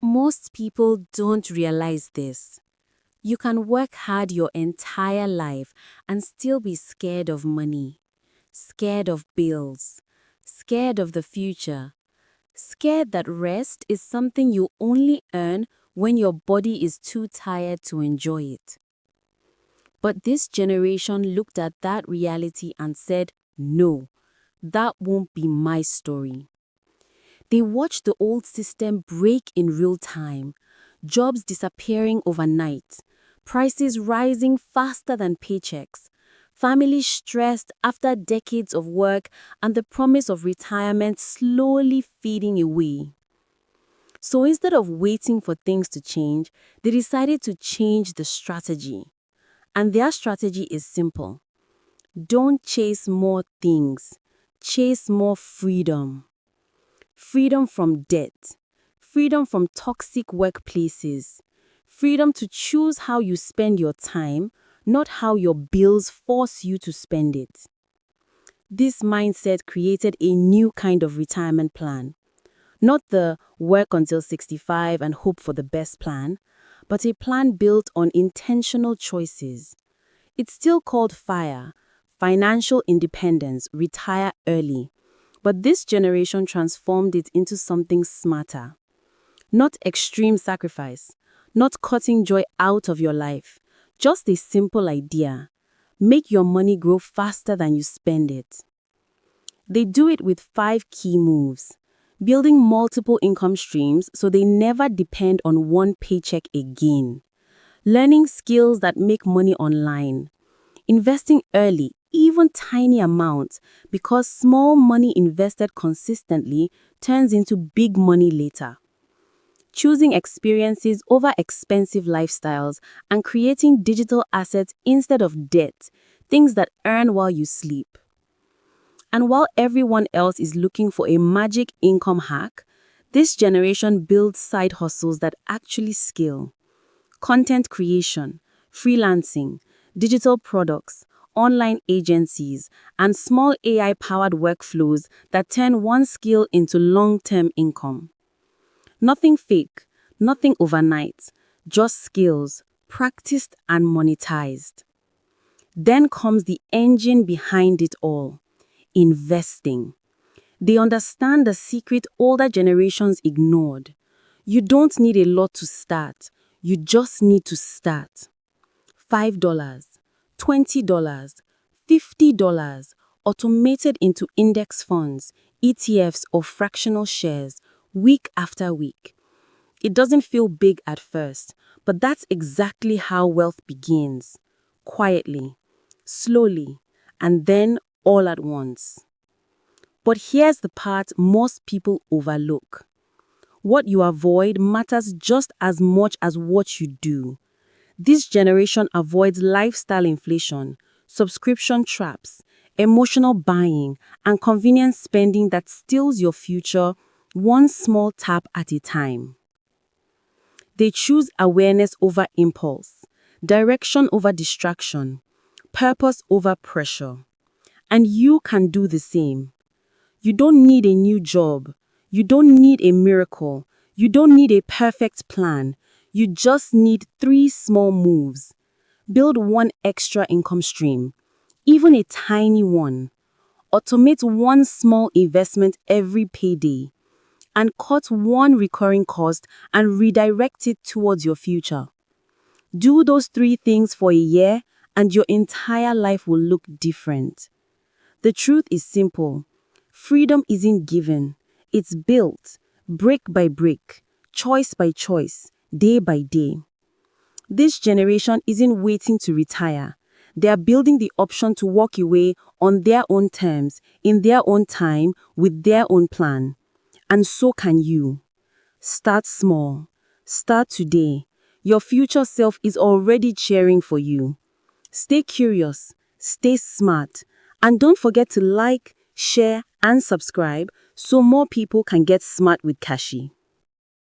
Most people don't realize this. You can work hard your entire life and still be scared of money, scared of bills, scared of the future, scared that rest is something you only earn when your body is too tired to enjoy it. But this generation looked at that reality and said, no, that won't be my story. They watched the old system break in real time, jobs disappearing overnight, prices rising faster than paychecks, families stressed after decades of work, and the promise of retirement slowly fading away. So instead of waiting for things to change, they decided to change the strategy. And their strategy is simple. Don't chase more things, chase more freedom. Freedom from debt, freedom from toxic workplaces, freedom to choose how you spend your time, not how your bills force you to spend it. This mindset created a new kind of retirement plan. Not the work until 65 and hope for the best plan, but a plan built on intentional choices. It's still called FIRE, Financial Independence, Retire Early. But this generation transformed it into something smarter. Not extreme sacrifice, not cutting joy out of your life, just a simple idea. Make your money grow faster than you spend it. They do it with 5 key moves. Building multiple income streams so they never depend on one paycheck again. Learning skills that make money online. Investing early, even tiny amounts, because small money invested consistently turns into big money later. Choosing experiences over expensive lifestyles and creating digital assets instead of debt, things that earn while you sleep. And while everyone else is looking for a magic income hack, this generation builds side hustles that actually scale. Content creation, freelancing, digital products, online agencies, and small AI-powered workflows that turn one skill into long-term income. Nothing fake, nothing overnight, just skills, practiced and monetized. Then comes the engine behind it all, investing. They understand the secret older generations ignored. You don't need a lot to start, you just need to start. $5, $20, $50, automated into index funds, ETFs, or fractional shares, week after week. It doesn't feel big at first, but that's exactly how wealth begins. Quietly, slowly, and then all at once. But here's the part most people overlook. What you avoid matters just as much as what you do. This generation avoids lifestyle inflation, subscription traps, emotional buying, and convenience spending that steals your future one small tap at a time. They choose awareness over impulse, direction over distraction, purpose over pressure. And you can do the same. You don't need a new job. You don't need a miracle. You don't need a perfect plan. You just need 3 small moves. Build one extra income stream, even a tiny one. Automate one small investment every payday. And cut one recurring cost and redirect it towards your future. Do those 3 things for a year, and your entire life will look different. The truth is simple. Freedom isn't given. It's built, brick by brick, choice by choice, day by day. This generation isn't waiting to retire. They are building the option to walk away on their own terms, in their own time, with their own plan. And so can you. Start small. Start today. Your future self is already cheering for you. Stay curious, stay smart, and don't forget to like, share, and subscribe so more people can get smart with Cashie.